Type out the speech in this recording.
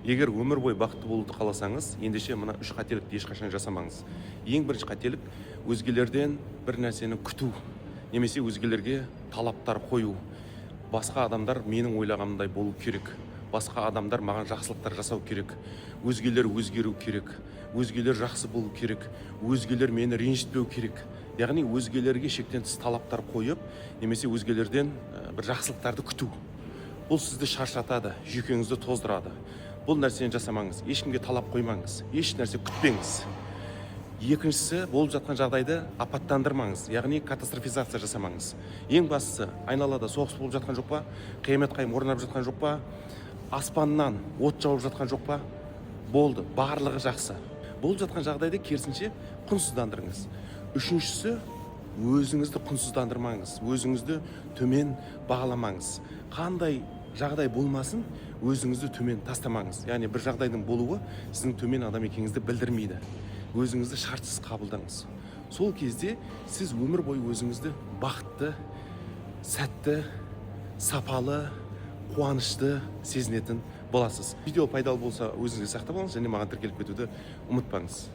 Егер өмір бойы бақытты болуды қаласаңыз, ендеше мына үш қателікті ешқашан жасамаңыз. Ең бірінші қателік өзгелерден бір нәрсені күту, немесе өзгелерге талаптар қою. Басқа адамдар менің ойлағанымдай болу керек. Басқа адамдар маған жақсылықтар жасау керек. Өзгелер өзгеру керек. Өзгелер жақсы болу керек. Өзгелер мені ренжітпеу керек. Яғни өзгелерге шектен тыс талаптар қойып, немесе өзгелерден бір жақсылықтарды күту. Бұл сізді шаршатады, жүйкеңізді тоздырады. Бұл нәрсені жасамаңыз, ешкімге талап қоймаңыз, еш нәрсе күтпеңіз. Екіншісі, болып жатқан жағдайды апаттандырмаңыз, яғни катастрофизация жасамаңыз. Ең бастысы, айналада соғыс болып жатқан жоқ па, қиямет қайым орнап жатқан жоқ па, аспаннан от жауып жатқан жоқ па, болды, барлығы жақсы. Болып жатқан жағдайды керісінше құнсыздандырыңыз. Үшіншісі, өзіңізді құнсыздандырмаңыз, өзіңізді төмен бағаламаңыз. Қандай жағдай болмасын, өзіңізді төмен тастамаңыз. Яғни бір жағдайдың болуы сіздің төмен адам екеніңізді білдірмейді. Өзіңізді шартсыз қабылдаңыз. Сол кезде сіз өмір бойы өзіңізді бақытты, сәтті, сапалы, қуанышты сезінетін боласыз. Видео пайдалы болса өзіңізге сақтап алыңыз және маған тіркеліп кетуді ұмытпаңыз.